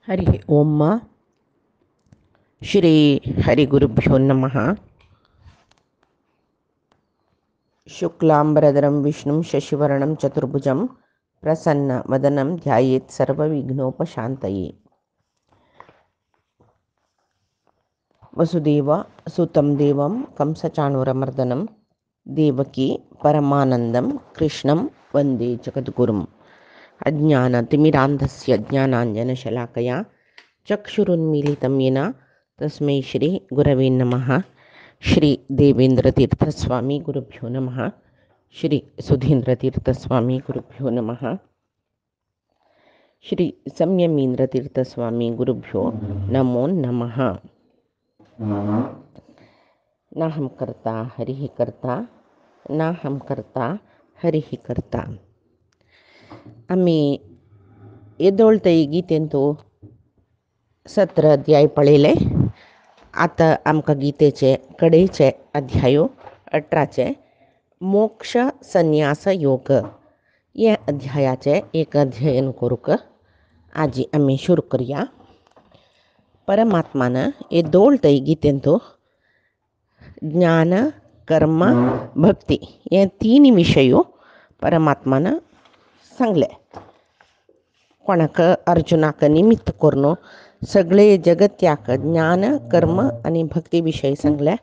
हरि ओम श्री हरिगुरुभ्यो नमः। शुक्लांबरधरं विष्णुं शशिवर्णं चतुर्भुजं प्रसन्नवदनं ध्यायेत् सर्वविघ्नोपशान्तये। वसुदेव सुतं देवं कंसचाणूरमर्दनं देवकी परमानन्दं कृष्णं वन्दे जगद्गुरुम्। अज्ञानतिमिरान्धस्य ज्ञानाञ्जनशलाकया चक्षुरुन्मीलितं येन तस्मै श्री गुरवे नमः। श्री देवेंद्रतीर्थस्वामी गुरुभ्यो नमः। श्री सुधींद्रतीर्थस्वामी गुरुभ्यो नमः। श्री संयमींद्रतीर्थस्वामी गुरुभ्यो नमो नमः। नाहं कर्ता हरिः कर्ता, नाहं कर्ता हरिः कर्ता. आम्ही येदोळतई गीतेंतो 17 अध्याय पळयले. आता आमकां गीतेचे कडेचे अध्यायो 18 मोक्ष संन्यास योग या अध्यायाचे एक अध्ययन करूक आजी आम्ही सुरू करूया. परमात्मान येदोळतई गीतेंतो ज्ञान कर्म भक्ती हे 3 विषयो परमात्मान सांगले. कोणाक अर्जुनाक निमित्त करून सगळे जगत्याक ज्ञान कर्म आणि भक्ती विषयी सांगले.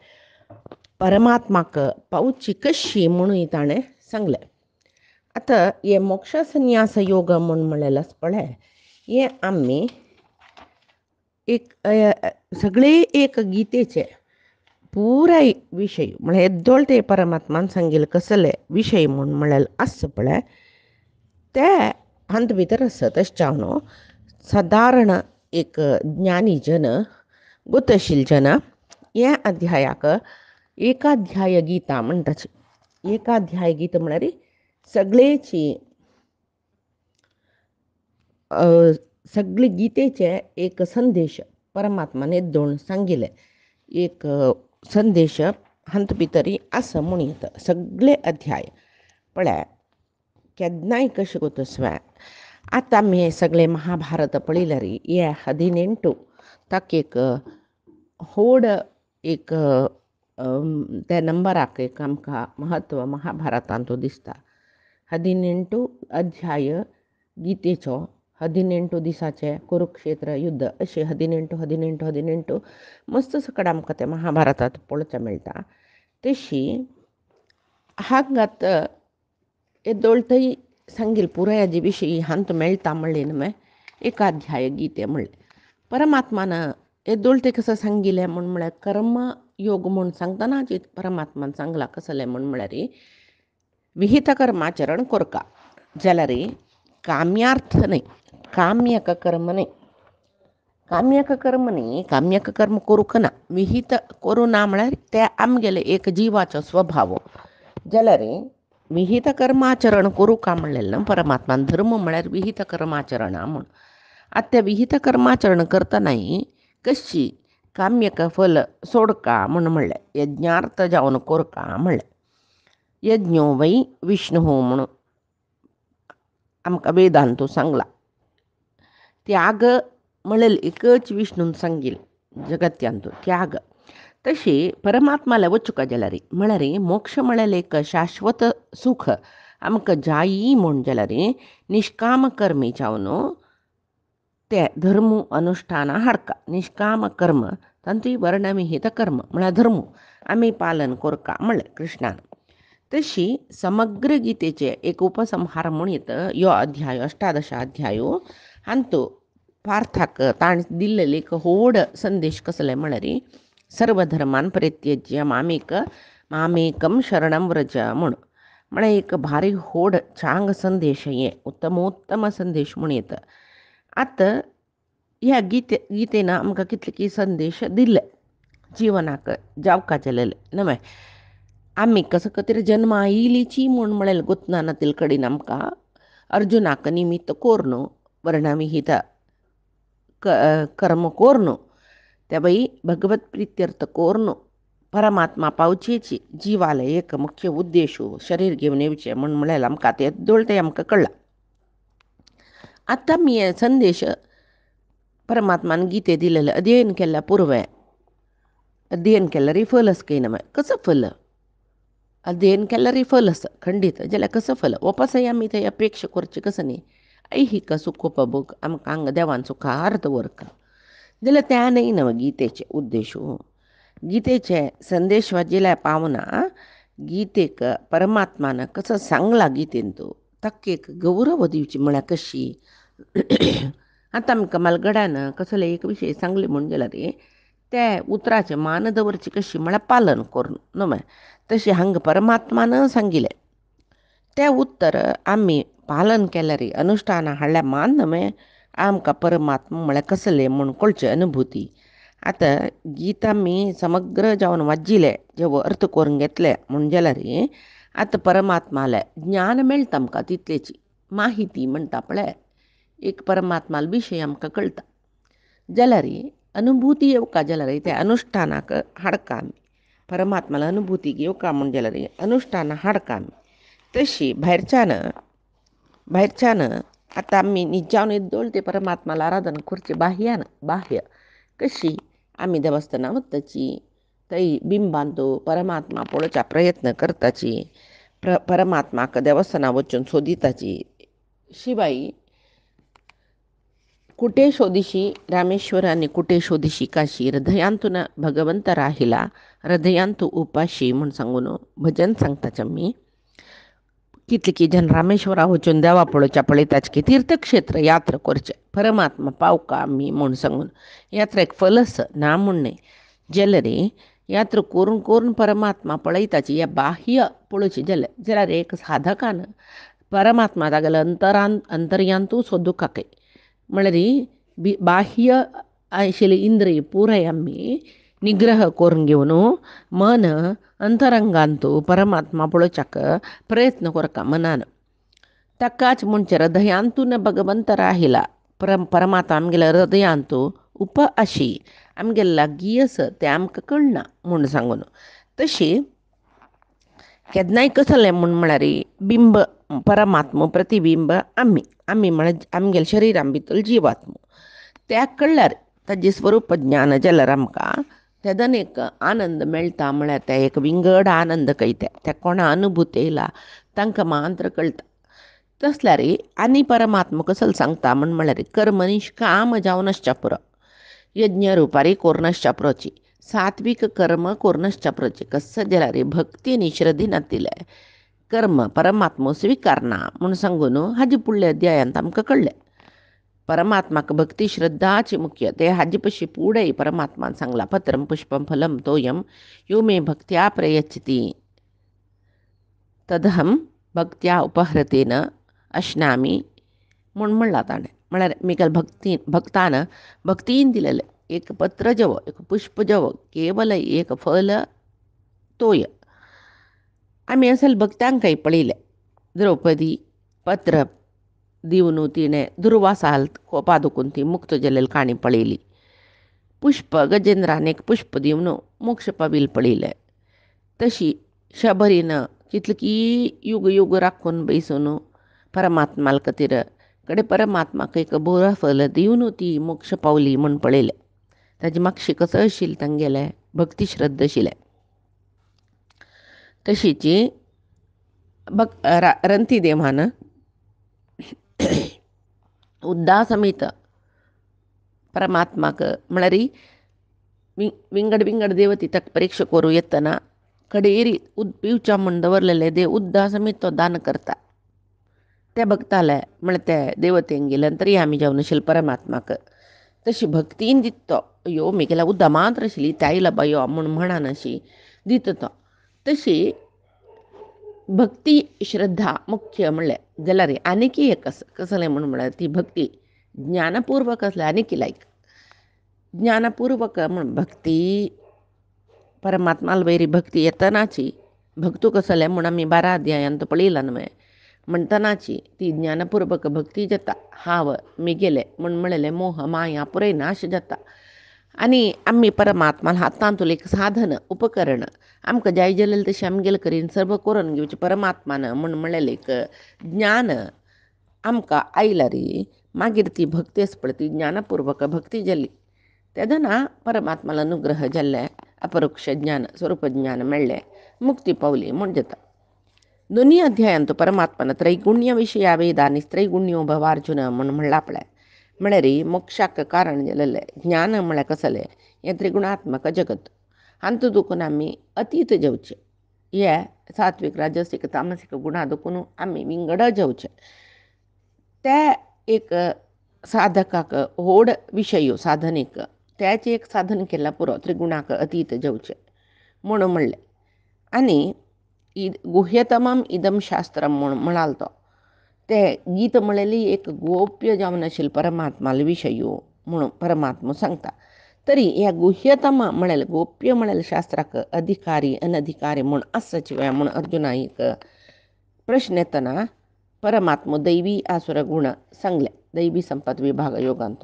परमात्माक पावची कशी म्हणून ताणें सांगले. आता हे मोक्ष संन्यास योग म्हणून म्हणलेलाच पळय, हे आम्ही एक सगळे एक गीतेचे पुराय विषय म्हणजे येदोळ ते परमात्मान सांगेल कसले विषय म्हणून म्हणलेले आस पळय ते अंत भितर आसत. न्हू साधारण एक ज्ञानी जन गुतशील जन या अध्यायाक एकाध्याय गीता म्हणटाची. एकाध्याय गीता म्हळ्यार सगळेची सगळे गीतेचे एक संदेश परमात्माने दोन सांगिले. एक संदेश हंत भितरी असं म्हणून येतं. सगळे अध्याय पळय केन्नाय कशें गोतस्वा. आता आमी हे सगळे महाभारत पळयल्यार हे 18 ताक एक होड एक त्या नंबराक एक आमकां महत्व महाभारतांतू दिसता. 18 अध्याय गीतेचो 18 दिसाचे कुरुक्षेत्र युद्ध अशें 18 मस्त सकड आमकां ते महाभारतांत पळोवचें मेळटा. तशी हांगात येदोळतई सांगील पुराय हाजे विशयी हांत मेळटा म्हणले न्हय. एकाध्याय गीते म्हणले परमात्मान येदोळते कसं सांगिलें म्हूण म्हळ्यार कर्म योग म्हूण सांगतना जी परमात्मान सांगला कसलें म्हूण म्हळ्यार विहित कर्माचरण कोरका जाल्यार काम्यार्थ न्हय, काम्यक कर्म न्हय. काम्यक कर्म न्हय, काम्यक कर्म करूंक ना. विहित करूं ना म्हळ्यार ते आमगेले एक जिवाचो स्वभाव. जाल्यार विहित कर्माचरण करूं का म्हणलेलें परमात्मान. धर्म म्हळ्यार विहित कर्माचरण म्हूण. आतां त्या विहित कर्माचरण करतनाय कशी काम्यक फल सोडका म्हूण म्हणलें. यज्ञार्थ जावन कोरका म्हणलें. यज्ञो वै विष्णू म्हणून आमकां वेदांतू सांगला. त्याग म्हणलें एकच विष्णून सांगील जगत्यांतू त्याग. तशी परमात्माला वचूका जाल्यार म्हळ्यार मोक्ष म्हळ्यार एक शाश्वत सुख आमकां जायी म्हूण जाल्यार निष्काम कर्मी जावन ते धर्म अनुष्ठान हाडका. निष्काम कर्म तांतूय वर्णविहित कर्म म्हळ्यार धर्म आमी पालन कोरका म्हणलें कृष्णान. तशी समग्र गीतेचे एक उपसंहार म्हूण येता ह्यो अध्याय 18 अध्यायो. हांतू पार्थाक ताण दिल्लेले एक व्हड संदेश कसले म्हळ्यार सर्वधर्मान परित्यज्य मामेकम शरणं व्रज म्हूण. म्हळ्यार एक भारी व्हड चांग संदेश हे उत्तमोत्तम संदेश म्हूण येता. आतां ह्या गीतेन आमकां कितले संदेश दिले जिवनाक जावका जालेले न्हय. आमी कसो खातीर जन्मा येयलीची म्हूण म्हळें गुतनानातील कडेन आमकां अर्जुनाक निमित्त कोरून वर्णविहित कर्म कोरून त्या बाई भगवत प्रित्यर्थ कोरून परमात्मा पावचेची जिवाला एक मुख्य उद्देश शरीर घेवन येवचें म्हूण म्हळें आमकां ते दोळते आमकां कळ्ळा. आतां मी हे संदेश परमात्मान गीते दिलेलं अध्ययन केल्या पुरवें अध्ययन केल्यार फल काही नव्हे कसं फल अध्ययन केल्यार फल आसा खंडीत जाल्यार कसं फल वपासय आमी थंय अपेक्षा करची कसं न्ही ऐहिक सुखोपभोग आमकां हांगा देवान सुखा अर्थ वरका जाल्यार त्या न्ही नव गीतेचे उद्देशू गीतेचे संदेश वाजिल्यार पावना गीतेक परमात्मान कसं सांगला गीतेन तो ताका एक गौरव दिवची म्हळ्यार कशी आतां आमकां मालगड्यान कसले एक विशय सांगले म्हण जाल्यार रे ते उतराचें मान दवरची कशी म्हळ्यार पालन करून न्हय तशें हांगा परमात्मान सांगिल्लें तें उत्तर आमी पालन केल्यार अनुश्ठानां हाडल्यार मान न्हय आमकां परमात्मा म्हळ्यार कसलें म्हूण कळचें अनुभुती आतां गीत आमी समग्र जावन वाजिलें जेवो अर्थ करून घेतले म्हण जाल्यार आतां परमात्माले ज्ञान मेळटा आमकां तितलेची माहिती म्हणटा पळय एक परमात्माल विशय आमकां कळटा जाल्यार अनुभुती येवका जाल्यार त्या अनुश्ठानाक हाडका आमी परमात्माला अनुभुती येवका म्हण जाल्यार अनुश्ठानां हाडका आमी तशी भायरच्यान आतां आमी निजावन येद्दोळ ते परमात्माला आराधना करची बाह्य कशी आमी देवस्थानां वचची थंय बिंबांतू परमात्मा पळोवच्या प्रयत्न करताची परमात्माक देवस्थानां वचून सोदिताची शिवाय कुटेशोदिशी रामेश्वर आनी कुटेशोदिशी काशी हृदयांतून भगवंत राहिला हृदयांतू उपाशी म्हूण सांगून भजन सांगताच आमी कितलीं जन रामेश्वरा वचून देवा पळोवच्या पळयताच की तीर्थक्षेत्र यात्रा करचे परमात्मा पावका आमी म्हूण सांगून यात्रेक फलस ना म्हूण न्ही जाल्यार यात्रा करून करून परमात्मा पळयताची ह्या बाह्य पळोवची जाल्यार एक साधकान परमात्मा तागेलो अंतर्यांतू सोदूंक म्हळ्यार बाह्य आशिल्ली इंद्रिय पुराय आमी निग्रह करून घेवन मन अंतरंगांतू परमात्मा पळोवच्याक प्रयत्न करता मनान ताकाच म्हणचे हृदयांतून भगवंत राहिला परमात्मा आमगेल्या हृदयांतू उपाशी आमगेले लागीं आसा तें आमकां कळना म्हूण सांगून तशी केन्नाय कसलें म्हळ्यार बिंब परमात्मा प्रतिबिंब आमी म्हळ्यार आमगेल्या शरिरां भितर जिवात्मा त्या कळल्यार ताजें स्वरूप ज्ञान जाल्यार आमकां तेदन एक आनंद मेळटा म्हळ्यार ते एक विंगड आनंद कळटा त्या कोणा अनुभूती येयला तांकां मात्र कळटा तसल्यार आनी परमात्मा कसलो सांगता म्हळ्यार कर्म निश्काम जावनश्च पुरो यज्ञ रुपारी कोर्नश्च पुरोची सात्विक कर्म कोर्नश्च पुरोची कसं जाल्यार भक्ती आनी श्रद्धेन आतिले कर्म परमात्मा स्विकारना म्हूण सांगून हाजे फुडल्या अध्यायांत आमकां कळ्ळें परमात्माक भक्ती श्रद्धाची मुख्य ते हाजे पशी फुडें परमात्मान सांगला पत्रम पुष्पम फलम तोयम यो मे भक्त्या प्रयच्छति तदहम भक्त्या उपहृतेन अश्नामी म्हूण म्हणलां ताणें म्हळ्यार मेकल भक्तान भक्तीन दिलेलें एक पत्र जवो एक पुष्प जवो केवल एक फल तोय आमी असल भक्तांकय पळयलें द्रौपदी पत्र दिवन तिणें दुर्वासाल कोपा दुखून ती मुक्त जालेली काणी पळयली पुष्प गजेंद्रान एक पुष्प दिवन मोक्ष पावील पळयलें तशी शबरीन कितली युग युग राखून बैसून परमात्माल खातीर कडे परमात्माक एक बरो फल दिवन ती मोक्ष पावली म्हूण पळयलें ताजी मागशी कसो आशिल्लें तांगेलें भक्ती श्रद्ध आशिल्लें तशीच रंतीदेवान उद्दास समेत परमात्माक म्हळ्यार विंगड विंगड देवती ताका परीक्षा करूं येतना कडेरी पिवच्या म्हूण दवरलेले देव उद्दास समेत तो दान करता ते भक्ताले म्हळ्यार ते देवतेक गेले तरी आमी जावन आशिल्ले परमात्माक तशी भक्तीन दिता तो यो मेगेला उद्दा मात्र आशिल्ली तायला बायो म्हूण म्हणान अशी दिता तो तशी भक्ती श्रद्धा मुख्य म्हणलें जाल्यार आनीक एक कसलें म्हळ्यार ती भक्ती ज्ञानपूर्वक आसल्या आनीक लायक ज्ञानपूर्वक म्हण भक्ती परमात्माल वयरी भक्ती येतनाची भक्तू कसलें म्हूण आमी 12 अध्यायांत पळयलां न्हय म्हणटनाची ती ज्ञानपूर्वक भक्ती जाता हांव मिगेलें म्हूण म्हणलें मोह माया पुराय नाश जाता आनी आमी परमात्माल हातांतूल एक साधन उपकरण आमकां जाय जाल्यार तशें आमगेले करीन सर्व करून घेवचें परमात्मान म्हूण म्हणलेलें एक ज्ञान आमकां आयला री मागीर ती भक्तेच पळती ज्ञानपूर्वक भक्ती जाली तेदना परमात्माला अनुग्रह जाल्ले अपरोक्ष ज्ञान स्वरूप ज्ञान मेळ्ळें मुक्ती पावली म्हूण जाता. दोनी अध्यायांत परमात्मान त्रैगुण्य विशया वेदांनी त्रैगुण्यो भवार्जुन म्हूण म्हणला पळय. म्हळ्यार मोक्षाक कारण जाल्लें ज्ञान म्हळ्यार कसलें हें त्रिगुणात्मक जगत हांतूं दुखून आमी अतीत जेवचे. हे सात्वीक राजसीक तामसीक गुणां दुखून आमी विंगड जेवचे. ते एक साधकाक व्हड विशय साधनेक त्याचें एक साधन केल्यार पुरो त्रिगुणाक अतीत जेवचे म्हणून म्हणलें. आनी गुह्यतमम इदम शास्त्रम म्हणून म्हणाल तो ते गीत म्हणलेली एक गोप्य जावन आशिल्लो परमात्माल विशय म्हणून परमात्मा सांगता. तरी ह्या गुह्यतम म्हणेल गोप्य म्हणेल शास्त्राक अधिकारी अनधिकारी म्हूण आसचे म्हूण अर्जुनाक प्रश्न येतना परमात्मा दैवी आसुर गुण सांगले दैवी संपत विभाग योगांत.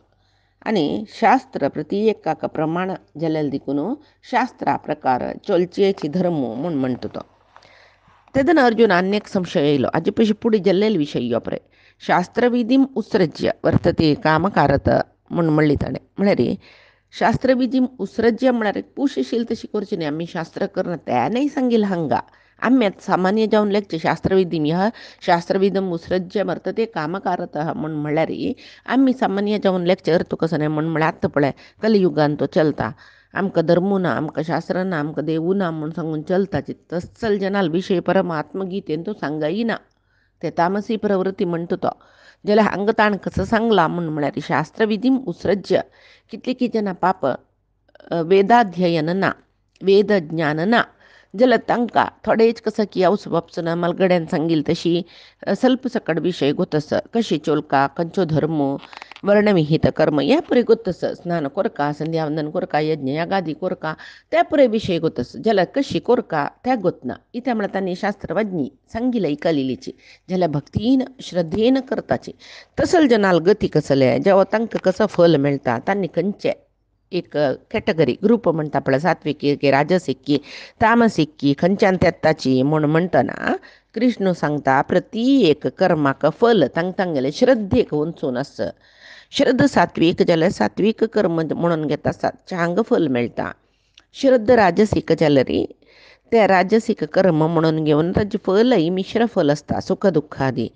आनी शास्त्र प्रत्येकाक प्रमाण जाल्ले देखून शास्त्रा प्रकार चलचेची धर्म म्हूण म्हणटा तो. तेदना अर्जुन अनेक संशय येयलो हाजे पयलीं फुडें जाल्लेलो विशय यो पळय. शास्त्रविधीम उत्सृज्य वर्तते कामकारत म्हूण म्हणली ताणें. म्हळ्यार शास्त्रविधीम उत्सृज्य म्हळ्यार पुशशील तशी करची न्ही आमी शास्त्र करना त्यानय सांगिल्लें हांगा. आमी आतां सामान्य जावन लेखचे शास्त्रविधीम ह्या शास्त्रविधम उत्सृज्य वर्तते कामकारत म्हूण म्हळ्यार आमी सामान्य जावन लेखचे अर्थ कसो न्ही म्हण आतां पळय कलियुगांत तो चलता. आमकां धर्मू ना आमकां शास्त्र ना आमकां देवू ना म्हूण सांगून चलताची तस्सल जनाल विशय परमात्म गीतेन तो सांगयना. ते तामसी प्रवृत्ती म्हणटा तो जाल्यार हांगा ताणें कसो सांगला म्हूण म्हळ्यार शास्त्रविधीम उत्सृज्य कितली जाणां पाप वेदाध्ययन ना वेद ज्ञान ना जाल्यार तांकां थोडेच कसं की हावस वापसून मलगड्यान सांगिल्ली तशी ಸ್ವಲ್ಪ सकट विशय गोतस कशी चोलका खंयचो धर्म वर्णविहित कर्म हे पुरे गोतस स्नान कोरका संध्यावंदन कोरका यज्ञ यागादी कोरका ते पुरे विशय गोतस जाल्यार कशी कोरका ते गोतना. इथे म्हळ्यार तांणी शास्त्रवज्ञी सांगिल्ली कलिलीची जाल्यार भक्तीन श्रद्धेन करताची तसल जनाल गती कसले जेव्हा तांकां कसं फल मेळटा तांणी खंयचे एक कॅटेगरी ग्रूप म्हणटा पळय सात्विकी की राजसीक की तामसीक की खंयच्यान तेत्ताची म्हूण म्हणटना कृष्ण सांगता प्रत्येक कर्माक फल तांगेले श्रद्धेक वचून आस. श्रद्ध सात्वीक जाल्यार सात्वीक कर्म म्हणून घेता सातच्यांग फल मेळटा. श्रद्ध राजसीक जाल्यार ते राजसीक कर्म म्हणून घेवन ताचे फलय मिश्र फल आसता सुख दुख्खादी.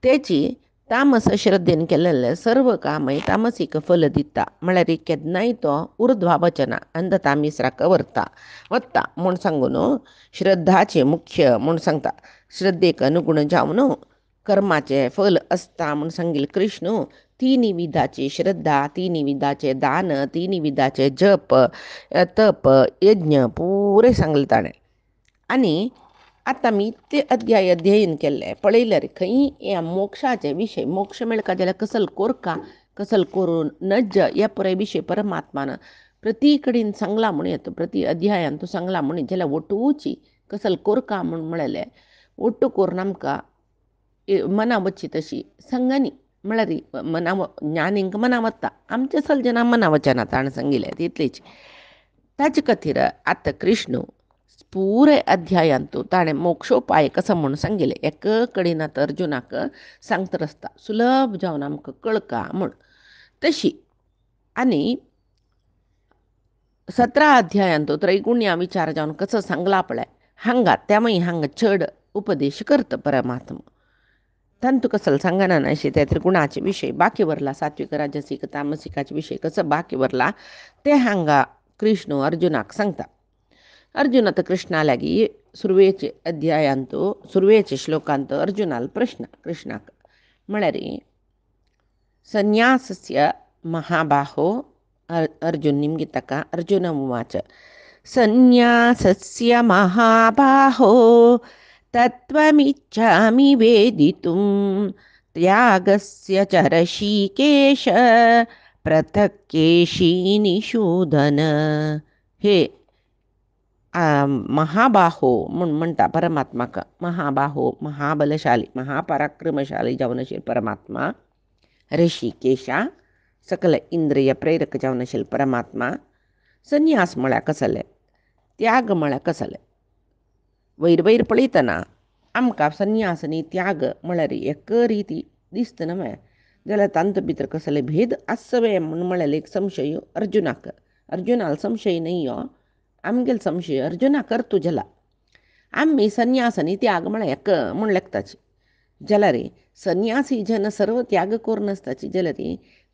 तेची तामस श्रद्धेन केलेले सर्व कामय तामसीक फल दिता. म्हळ्यार केन्नाय तो उर्ध्वा वचना अंधतामिसराक वत्ता म्हूण सांगून श्रद्धाचे मुख्य म्हूण सांगता. श्रद्धेक अनुगुण जावन कर्माचे फल आसता म्हूण सांगिल्लें कृष्ण. तिनी विधाची श्रद्धा तिनी विधाचे दान तिनी विधाचे जप तप यज्ञ पुरे सांगले ताणें. आनी आतां आमी ते अध्याय अध्ययन केल्ले पळयल्यार खंय ह्या मोक्षाचे विशय मोक्ष मेळका जाल्यार कसल कोरका कसल करून नज ह्या पुराय विशय परमात्मान प्रती कडेन सांगला म्हूण येता प्रती अध्यायान तो सांगला म्हूण जाल्यार ओटूची कसल कोरका म्हूण म्हळेलें ओट्टू करून आमकां मना वची तशी सांगनी म्हळ्यार मना ज्ञानींक मना वता आमच्या सलजना मना वचना ताणें सांगिल्लें तितलीच. ताचे खातीर आतां कृष्ण पुरे अध्यायांत ताणें मोक्षोपाय कसो म्हूण सांगिल्लें एक कडेन आतां अर्जुनाक सांगता आसता सुलभ जावन आमकां कळका म्हूण तशी. आनी 17 अध्यायांत त्रैगुण्या विचार जावन कसो सांगला पळय हांगा हांगा चड उपदेश करता परमात्मा. तांतू कसलो सांगना अशें ते त्रिगुणाचे विशय बाकी वरला सात्विक राजसीक तामसिकाचे विशय कसो बाकी वरला ते हांगा कृष्ण अर्जुनाक सांगता. अर्जुन आतां कृष्णा लागीं सुरवेचे अध्यायांत सुरवेचे श्लोकांत अर्जुनाल प्रश्न कृष्णाक म्हळ्यार संन्यासस्य महाबाहो अर्जुन निमगे ताका अर्जुन उवाच संन्यासस्य महाबाहो तत्त्वमिच्छामि वेदितुं त्यागस्य च ऋषिकेश पृथक् केशिनिषूदन. हे महाबाहो म्हूण म्हणटा परमात्माक महाबाहो महाबलशाली महापराक्रमशाली जावन आशिल्लो परमात्मा ऋषिकेशा सकल इंद्रिय प्रेरक जावन आशिल्लो परमात्मा. संन्यास म्हळ्यार कसले त्याग म्हळ्यार कसले वयर वयर पळयतना आमकां संन्यास आनी त्याग म्हळ्यार एक रिती दिसतं नव्हे जाल्यार तांत भितर कसले भेद आसवे म्हूण म्हळेले एक संशय अर्जुनाक. अर्जुनाला संशय नाही हो, आमगेल संशय अर्जुनाक तुझ्याला आम्ही संन्यास आनी त्याग म्हळ्यार एक म्हूण लेखताची जाल्यार संन्यासी जन सर्व त्याग करून आसताची जाल्यार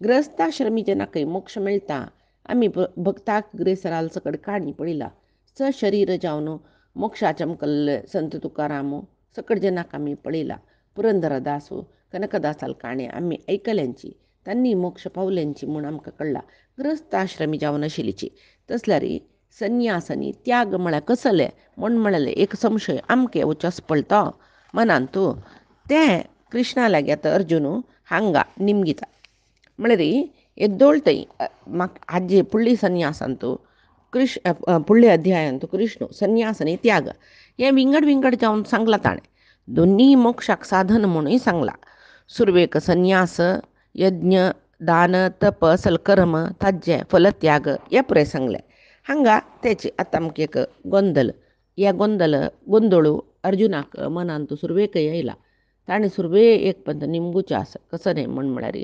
ग्रहस्थाश्रमी जनाकय मोक्ष मेळटा. आमी भक्ताक ग्रेसराल सकड काणी पळयला. सशरीर जावन मोक्षाचे मुखाल्ले संत तुकाराम सकड जनाक आमी पळयला. पुरंदरदासो कनकदासाल काणे आमी ऐकल्यांची, तांणी मोक्ष पावल्यांची म्हूण आमकां कळला. ग्रहस्थाश्रमी जावन आशिल्लीची तसल्यार संन्यास आनी त्याग म्हळ्यार कसले म्हूण म्हळेले एक संशय आमकां येवचोच पडटा मनान तूं. तें कृष्णा लागीं आतां अर्जून हांगा निमगिता म्हळ्यार येद्दोळतय म्हाका हाजे फुडली संन्यासांतू फुडले अध्यायांतू कृष्ण संन्यास आनी त्याग हें विंगड विंगड जावन सांगलां ताणें. दोनी मोक्षाक साधन म्हणूय सांगलां. सुरवेक संन्यास यज्ञ दान तप सलकर्म ताजे फलत्याग हे पुरे सांगले. हांगा तेचे आतां आमकां एक गोंदल ह्या गोंदळू अर्जुनाक मनान तूं सुरवेकय येयला. ताणें सुरवे एक पंत निमगुचे आसा कसो न्ही म्हळ्यार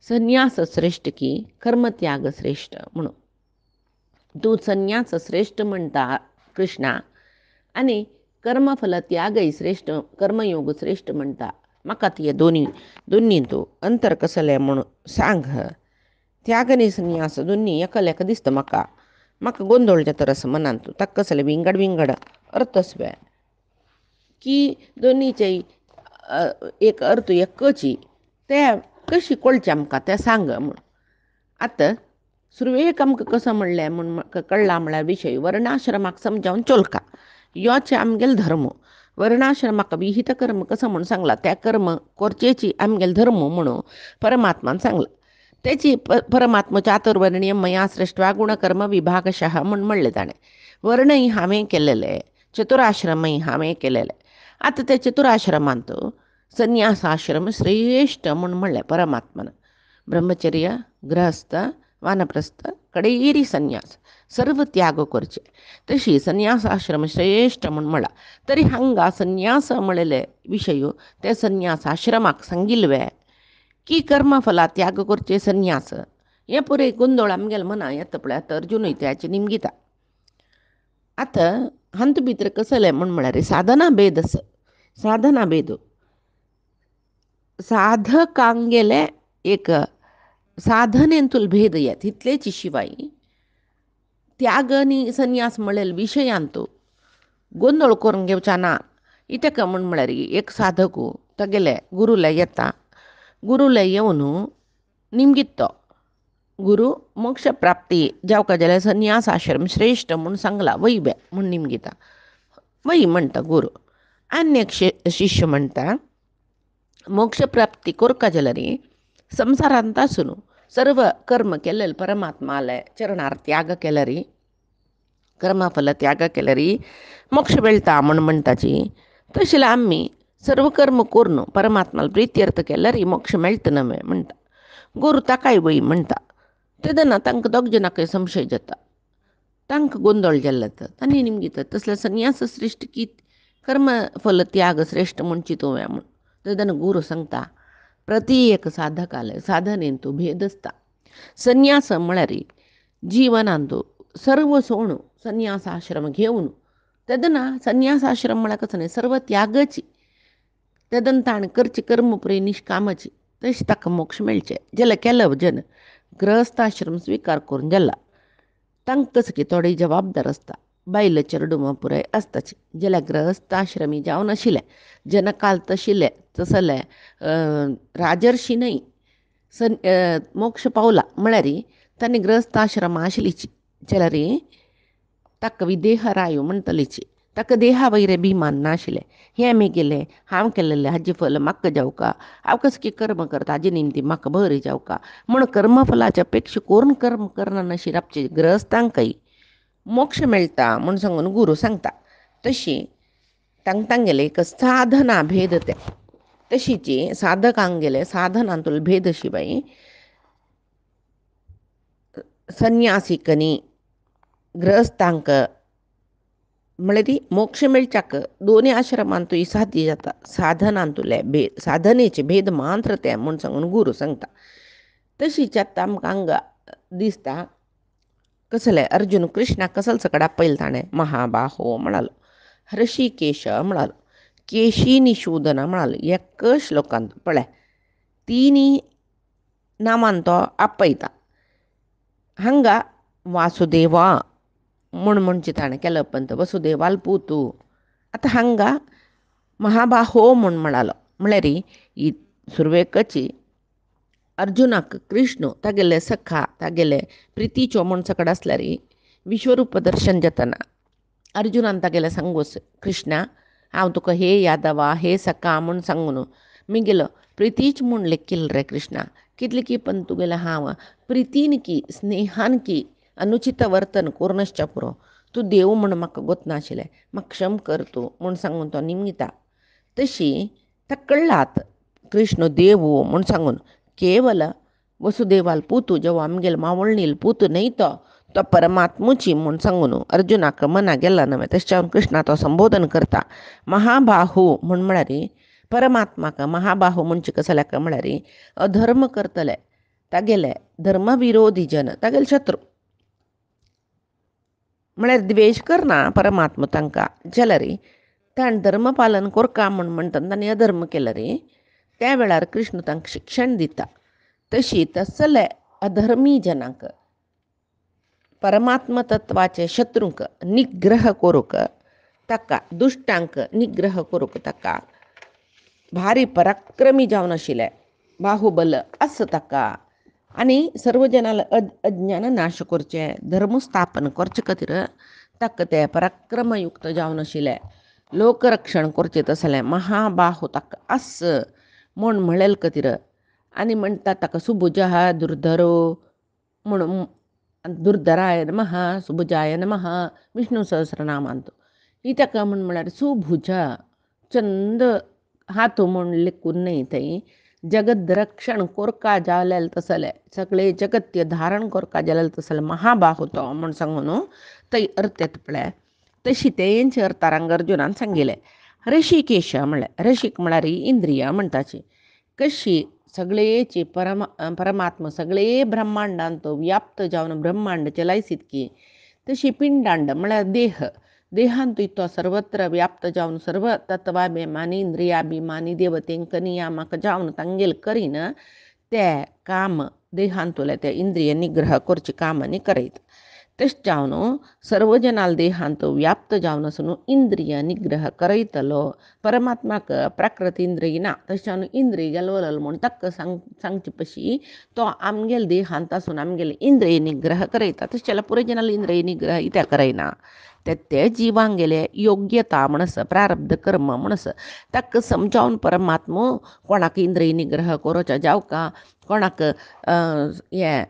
संन्यास श्रेश्ठ की कर्मत्याग श्रेश्ठ म्हणून. तूं संन्यास श्रेश्ठ म्हणटा कृष्णा आनी कर्मफल त्यागय श्रेश्ठ कर्मयोग श्रेश्ठ म्हणटा. म्हाका ती दोनी तूं अंतर कसलें म्हूण सांग. त्याग आनी संन्यास दोनी एका दिसता म्हाका गोंदळ तरस मनान तूं ताका कसलें विंगड विंगड अर्थ आसवे की दोनीचे एक अर्थ एकची ते कशी कळचें आमकां तें सांग म्हूण. आतां सुरवेक आमकां कसो म्हणलें म्हूण म्हाका कळ्ळां म्हळ्यार विशय वर्णाश्रमाक समजावन चोलका योचे आमगेल धर्म. वर्णाश्रमाक विहित कर्म कसो म्हूण सांगला त्या कर्म करचेची आमगेल धर्म म्हणून परमात्मान सांगला. तेची परमात्मा चातुर्वर्णीय मया सृष्ट्वा गुणकर्म विभागशः म्हूण म्हणलें ताणें. वर्णय हांवें केलेले, चतुराश्रमय हांवें केलेले. आतां ते चतुराश्रमांत संन्यासाश्रम श्रेश्ठ म्हूण म्हणलें परमात्मान. ब्रह्मचर्य गृहस्थ वानप्रस्थ कडेरी संन्यास सर्व त्याग करचे तशी संन्यास आश्रम श्रेश्ठ म्हूण म्हणला. तरी हांगा संन्यास म्हणलेले विशय ते संन्यास आश्रमाक सांगिल्ले की कर्मफला त्याग करचे संन्यास हे पुरे गोंदळ आमगेल मना येता पळय. आतां अर्जुनूय त्याचे निमगिता. आतां हंत भितर कसलें म्हूण म्हळ्यार साधना भेद आसा. साधना भेद साधकांगेले एक साधनेंतूल भेद येत इतलेची शिवाय त्याग आनी संन्यास म्हणलेले विशयांत गोंदळ करून घेवचा ना. इतका म्हूण म्हळ्यार एक साधक तागेले गुरुले येता. गुरुले येवन निमगीत तो गुरू मोक्ष प्राप्ती जावका जाल्यार संन्यास आश्रम श्रेश्ठ म्हूण सांगला वैबे म्हूण निमगिता. वै म्हणटा गुरू आनी एक शिश्य म्हणटा मोक्ष प्राप्ती करता जाल्यार संवसारांत आसून सर्व कर्म केलेले परमात्माले चरणार त्याग केल्यार कर्मफल त्याग केल्यार मोक्ष मेळटा म्हूण म्हणटाची. तशें आमी सर्व कर्म करून परमात्माला प्रित्यर्थ केल्यार मोक्ष मेळटा न्हय म्हणटा. गुरू ताकाय वय म्हणटा. तेदना तांकां दोग जनाकय संशय जाता. तांकां गोंदळ जाल्लो तांणी निमगिता तसले संन्यास श्रेश्ठ की कर्मफल त्याग श्रेश्ठ म्हूण चिंतुया म्हूण. तेदना गुरू सांगता प्रत्येक साधकाले साधनेंतू भेद आसता. संन्यास म्हळ्यार जिवनांत सर्व सोडून संन्यास आश्रम घेवन तेदना संन्यास आश्रम म्हळ्यार कसो न्ही सर्व त्यागाची तेदना ताणें करची कर्म पुरे निश्कामाची तशें ताका मोक्ष मेळचे. जाल्यार केलो जन ग्रहस्थाश्रम स्विकार करून जाला तांकां कसो की थोडी जबाबदार आसता. बायल चेडूं पुराय आसताची जाल्यार ग्रहस्थाश्रमी जावन आशिल्ले जनकाल तशिल्ले तसले राजर्शी न्हय मोक्ष पावला म्हळ्यार तांणी ग्रहस्थाश्रमा आशिल्लीची जाल्यार ताका विदेह रायो म्हणटलीची. ताका देहा वयरे भिमान नाशिल्लें. हें मेगेलें हांव केलेलें हाजें फल म्हाका जावका हांव कसो की कर्म करता हाजे निमती म्हाका बरें जावका म्हूण कर्मफलाचे अपेक्षा करून कर्म करना नाशी रावचे ग्रहस्थांकय मोक्ष मेळटा म्हूण सांगून गुरू सांगता. तशी तांगेले एक साधना भेद ते तशीची साधकांगेले साधनांतूल भेद शिवाय संन्यासिकनी ग्रहस्थांक म्हळ्यार ती मोक्ष मेळच्याक दोनी आश्रमांतूय साध्य जाता. साधनांतुले साधनेचे भेद मात्र ते म्हूण सांगून गुरू सांगता. तशीच आतां आमकां हांगा दिसता कसले अर्जुन कृष्णाक कसले सकड आपयल ताणें महाबाहो म्हणालो, हृषिकेश म्हणालो, केशी निशूदन म्हणालो. एक श्लोकांत पळय तिनी नामान तो आपयता. हांगा वासुदेवा म्हणचे ताणें केलो पंत वसुदेवाल पूतू. आतां हांगा महाबाहो म्हणालो म्हळ्यार ही सुरवेकची अर्जुनाक कृष्ण तागेले सखा तागेले प्रितीचो म्हूण सकड आसल्यार विश्वरूप दर्शन जातना अर्जुनान तागेले सांगूस, कृष्णा हांव तुका हे यादवा हे सखा म्हूण सांगून मिगेलो प्रितीच म्हूण लेखिल्लो रे कृष्णा. कितले की पण तुगेले हांव प्रितीन की स्नेहान की अनुचित वर्तन करूनश्च पुरो. तूं देव म्हूण म्हाका गोतनाशिल्लें, म्हाका क्षम कर तूं म्हूण सांगून तो निमता. तशी ताका कळ्ळात कृष्ण देव म्हूण सांगून केवल वसुदेवाल पूतू जेव्हा आमगेल मावळणील पूत न्हय तो परमात्मुची म्हूण सांगून अर्जुनाक मना गेला न्हय. तशें कृष्णा तो संबोधन करता. महाबाहू म्हूण म्हळ्यार परमात्माक महाबाहू म्हणचे कसल्याक म्हळ्यार अधर्म करतले तागेले धर्मविरोधी जन तागेले शत्रू म्हळ्यार द्वेश करना परमात्मा तांकां. जाल्यार ताणें धर्मपालन कोरका म्हूण म्हणटा तांणी अधर्म केलो रे त्या वेळार कृष्ण तांकां शिक्षण दिता. तशी तसले अधर्मी जनांक परमात्म तत्वाचे शत्रूंक निग्रह करूंक ताका दुश्टांक निग्रह करूंक ताका भारी पराक्रमी जावन आशिल्ले बाहुबल आसा ताका. आनी सर्व जनांले अज्ञान नाश करचें धर्म स्थापन करचे खातीर ताका ते पराक्रमयुक्त जावन आशिल्ले लोकरक्षण करचें तसलें महाबाहू ताका आस म्हूण म्हणलेले खातीर आनी म्हणटा ताका सुभुजा दुर्धरो म्हणून दुर्धराय नमः सुभुजाय नमः विष्णू सहस्रनामांत ही ताका म्हळ्यार सुभुजा चंद हात म्हूण लेखून न्हय थंय जगत रक्षण कोरका जालेले तसले सगळे जगत्य धारण कोरका जालेले तसले महाबाहू तो म्हूण सांगून थंय अर्थ येता पळय. तशी तेंचे अर्थांग अर्जुनान सांगिल्ले. ऋषिकेश म्हळ्यार ऋषिक म्हळ्यार इंद्रिया म्हणटाची कशी सगळेची परमात्मा सगळे ब्रह्मांडांत तो व्याप्त जावन ब्रह्मांड चलायसीत की तशी पिंडांड म्हळ्यार देह देहांतूय तो सर्वत्र व्याप्त जावन सर्व तत्वाभिमानी इंद्रियाभिमानी देवतेंक नियामक जावन तांगेल करीन ते काम देहांतुले ते इंद्रिय निग्रह करचे काम आनी करयत. तशें जावन सर्व जनाल देहांत व्याप्त जावन आसून इंद्रिय निग्रह करयतलो. परमात्माक प्राकृत इंद्रिय ना तशें जावन इंद्रिय गेलवलो म्हूण ताका सांगचे पशी तो आमगेल देहांत आसून आमगेले इंद्रिय निग्रह करयता. तशें जाल्यार पुराय जनाल इंद्रिय निग्रह इत्या करयना. ते जिवांगेले योग्यता म्हणस प्रारब्ध कर्म म्हणस ताका समजावन परमात्मो कोणाक इंद्रिय निग्रह करचो जावका कोणाक हे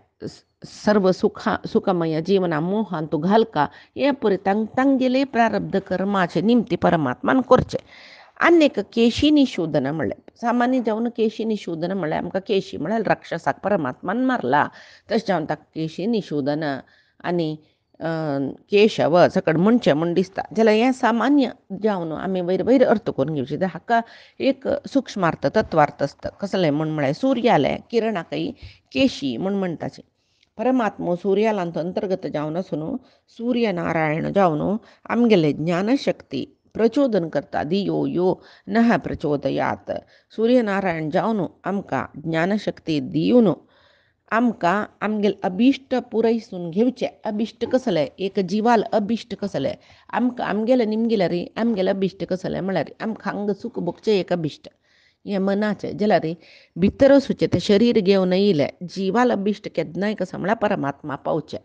सर्व सुखमय जीवना मोहान तूं घालका हे पळय तांगेले प्रारब्ध कर्माचे निमती परमात्मान करचे. आनी एक केशी निशोधन म्हणलें सामान्य जावन केशी निशोधन म्हणल्यार आमकां केशी म्हळ्यार राक्षसाक परमात्मान मारला तशें जावन ताका केशी निशोधन आनी केशव सकड म्हणचें म्हूण दिसता. जाल्यार हें सामान्य जावन आमी वयर वयर अर्थ करून घेवचे. हाका एक सूक्ष्मार्थ तत्वार्थ आसता कसलें म्हूण म्हळ्यार सुर्याले किरणाकय केशी म्हूण म्हणटाचे. परमात्मो सुर्यालांत अंतर्गत जावन आसून सूर्य नारायण जावन आमगेले ज्ञानशक्ती प्रचोदन करता. धियो यो नः प्रचोदयात सूर्यनारायण जावन आमकां ज्ञानशक्ती दिवन आमकां आमगेले अभिश्ट पुरयसून घेवचे. अभिश्ट कसले एक जिवाल अभिश्ट कसले आमकां आमगेले निमगेले रे आमगेले अभिश्ट कसले म्हळ्यार आमकां हांगा सूख भोगचें एक अभिश्ट हें मनाचें. जाल्यार भितर वचचें तें शरीर घेवन येयलें जिवाल अभिश्ट केन्नाय कसो म्हळ्यार परमात्मा पावचें.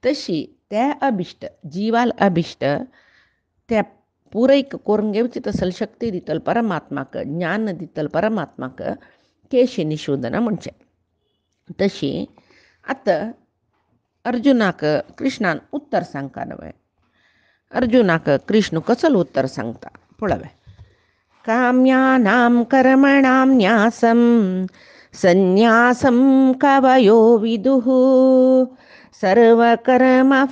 तशी ते अभिश्ट जिवाल अभिश्ट ते पुरय करून घेवचें तसले शक्ती दितलो परमात्माक ज्ञान दितलो परमात्माक केशी निशोधन म्हणचें. तशी आतां अर्जुनाक कृष्णान उत्तर सांगता न्हय. अर्जुनाक कृष्ण कसलो उत्तर सांगता पळय. काम्यानां कर्मणां न्यासं संन्यासं कवयो विदुः सर्वकर्मफलत्यागं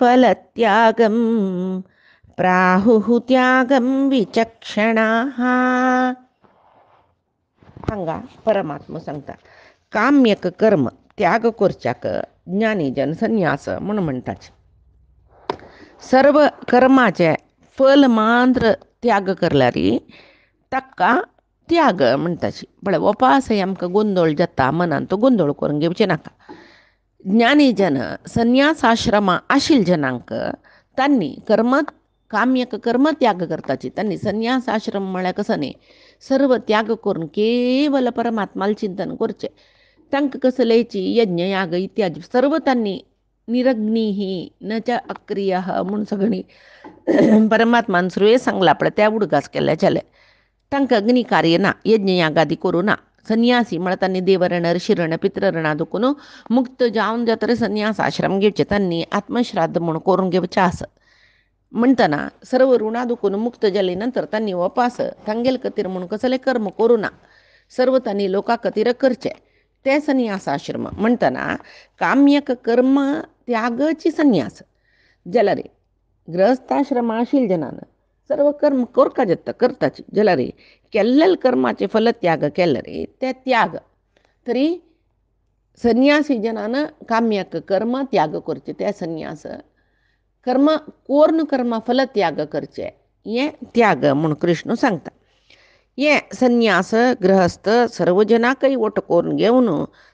प्राहुः त्यागं विचक्षणाः. हांगा परमात्मा सांगता काम्यक कर्म त्याग करच्याक ज्ञानी जन संन्यास म्हणून म्हणटाचे. सर्व कर्माचे फल मात्र त्याग करल्यारी ताका त्याग म्हणटाची. पण उपासय आमकां गोंदळ जाता मनान, तो गोंदळ करून घेवचे नाका. ज्ञानी जन संन्यासाश्रमा आशिल जनांक तांणी कर्म काम्यक कर्म त्याग करताची. तांणी संन्यास आश्रम म्हळ्यार कसं न्ही, सर्व त्याग करून केवल परमात्माल चिंतन करचें. तांकां कसलेची यज्ञ याग इत्यादी सर्व तांणी निरग्नी न च अक्रिय म्हूण सगळी परमात्मान सुरवे सांगला पळय त्या उडगास केल्या चले. तांकां अग्नी कार्य ना, यज्ञ यागादी करूं ना. संन्यासी म्हळ्यार तांणी देवरण ऋषिरण पितृऋणा दुखून मुक्त जावन जातरे संन्यास आश्रम घेवचे. तांणी आत्मश्राद्ध म्हूण करून घेवचें आसा. म्हणटना सर्व ऋणा दुखून मुक्त जाले नंतर तांणी उपास तांगेल खातीर म्हूण कसले कर्म करूं ना. सर्व तांणी लोकां खातीर करचें. ते संन्यास आश्रम म्हणटना काम्यक कर्म त्यागची संन्यास जाल्यार गृहस्थाश्रम आशिल जनान सर्व कर्म करका जाता करताची. जाल्यार केल्लेल कर्माचे फल त्याग केले रे ते त्याग. तरी संन्यासी जनान काम्यक कर्म त्याग करचे. ते संन्यास कर्म कोर्ण कर्म फल त्याग करचे हे त्याग म्हूण कृष्ण सांगता. हे संन्यास गृहस्थ सर्व जनाकय वट करून घेवन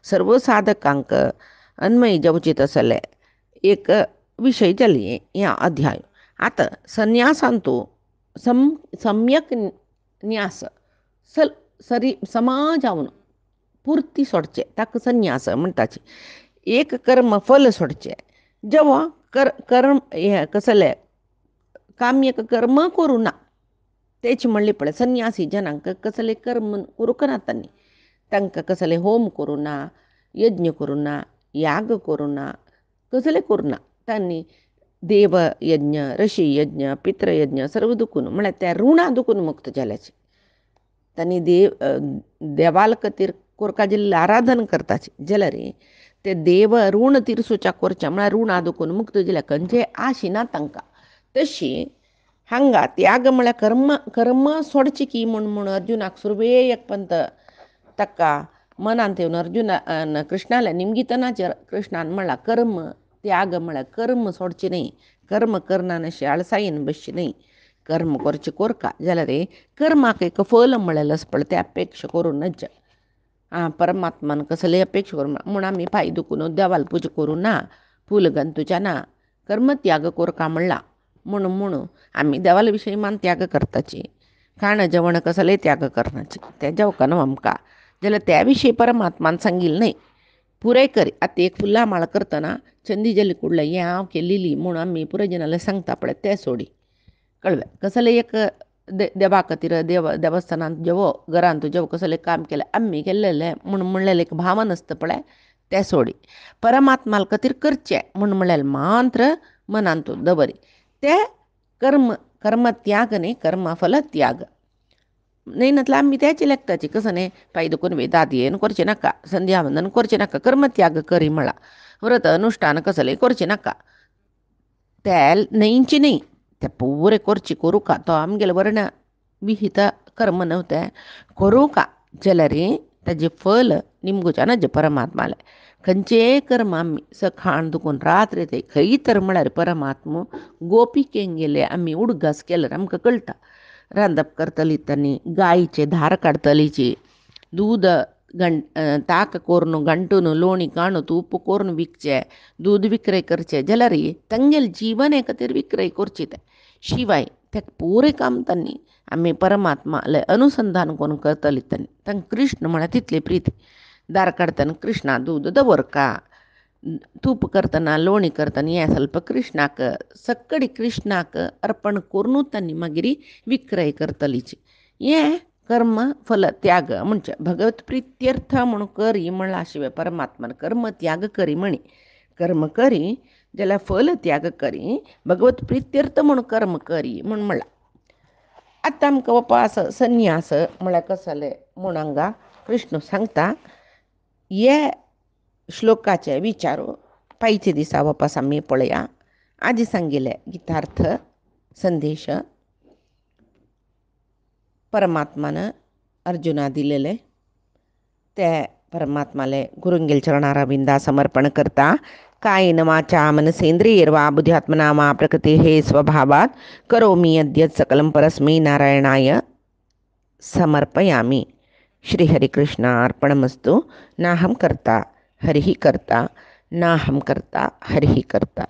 सर्व साधकांक अन्मय जावची तसले एक विषय जाली ह्या अध्याय. आता संन्यासांतू सम्यक न्यास सरी समाजावन पुर्ती सोडचे ताका संन्यास म्हणटाचे. एक कर्म फल सोडचे. जेव्हा कर्म हे कसले काम्यक कर्म करूं ना तेच म्हणले पळय संन्यासी जनांक कसले कर्म करूंक ना. तांणी तांकां कसले होम करूं ना, यज्ञ करूं ना, याग करूं ना, कसले करूं ना. तांणी देव यज्ञ ऋषी यज्ञ पितृयज्ञ सर्व दुखून म्हळ्यार त्या ऋणा दुखून मुक्त जाल्याचे. तांणी देवाल खातीर कोरका जिल्ले आराधन करताचे. जाल्यार ते देव ऋण तिरसुच्या करचे म्हळ्यार ऋणा दुखून मुक्त जाल्या खंयचे आशिना तांकां. तशी हांगा त्याग म्हळ्यार कर्म सोडची की म्हूण अर्जुनाक सुरवे एक पंत ताका मनान ठेवन अर्जुन कृष्णाला निमगितनाचेर कृष्णान म्हणला कर्म त्याग म्हळ्यार कर्म सोडचे न्ही. कर्म करना अशें आळसायेन बसचें न्ही. कर्म करचें कोरका. जाल्यार कर्माक एक फल म्हळेलें आसा पळय ते अपेक्षा करूनच परमात्मान कसले अपेक्षा करूं म्हूण आमी पांय दुखून देवाल पुजा करूं ना, फूल घंतुच्या ना, कर्म त्याग कोरका म्हणला. म्हणून आमी देवाला विशयी मान त्याग करताची. खाण जेवण कसले त्याग करनाचे ते जेवका न्हू आमकां. जाल्यार त्या विशयी परमात्मान सांगिल्लें न्ही. पुराय करी. आतां एक फुल्ला माळ करतना चंदी जली कुडला हें हांव केल्ली म्हूण आमी पुरायजनाले सांगता पळय तें सोडी. कळ्ळें. कसले एक देवा खातीर देवस्थानांत जेवो घरांत जेवो कसलें काम केलें आमी केल्लें म्हूण म्हणलेलें एक भावन आसता पळय तें सोडी. परमात्माल खातीर करचें म्हूण म्हणलेलें मात्र मनांत दवरी. ते कर्म त्याग न्ही, कर्म फल त्याग न्ही. नातल्यार आमी तेच लेखताची कसं न्ही पांय दुखून वेदाध्ययन करचें नाका, संध्यावंदन करचें नाका, कर्म त्याग करी म्हणला. व्रत अनुश्ठान कसलें करचें नाका. ते न्हयचें न्ही ते पुरे करची करूं का. तो आमगेले वर्ण विहित कर्म न्हू तें करूं का. जाल्यार ताजें फल निमगुच्यान जे परमात्माले. खंयचेय कर्म आमी सखाण दुखून रात्र ते खंय तर म्हळ्यार परमात्मा गोपिकेंक गेले आमी उडगास केल्यार आमकां कळटा. रांदप करतली तांणी गायेचे धार काडटलीची, दूद ताक करून घंटून लोणी काणून तूप करून विकचें, दूद विक्रय करचें. जाल्यार तांगेले जिवने खातीर विक्रय करचें. ते शिवाय तें पुरे काम तांणी आमी परमात्माले अनुसंधान करून करतली. तांकां कृष्ण म्हळ्यार तितली प्रिती. दार काडतना कृष्णा दूद दवर का, तूप करतना लोणी करतना हें ಸ್ವಲ್ಪ कृष्णाक सक्कडी कृष्णाक अर्पण करूनच तांणी मागीर विक्रय करतलीची. हें कर्म फल त्याग म्हणजे भगवत प्रित्यर्थ म्हणून करी म्हणला शिवाय परमात्मान कर्म त्याग करी म्हणी. कर्म करी जाल्यार फल त्याग करी, भगवत प्रित्यर्थ म्हणून कर्म करी म्हूण म्हणला. आतां आमकां उपास संन्यास म्हळ्यार कसले म्हूण हांगा कृष्ण सांगता. हे श्लोकाचे विचारू पायचे दिसा उपास आमी पळया. आदी सांगिल्ले गितार्थ संदेश परमात्मानं अर्जुना दिलेले. त्या परमात्माले गुरुंगेल चरणारविंदा समर्पण करता. कायेन वाचा मनसेंद्रियर्वा बुद्ध्यात्मना मा प्रकृती हे स्वभावात करोमि यद्यत् सकलं परस्मै नारायणाय समर्पयामि. श्रीहरिकृष्ण अर्पणमस्तु. नाहं कर्ता हरिः कर्ता, नाहं कर्ता हरिः कर्ता.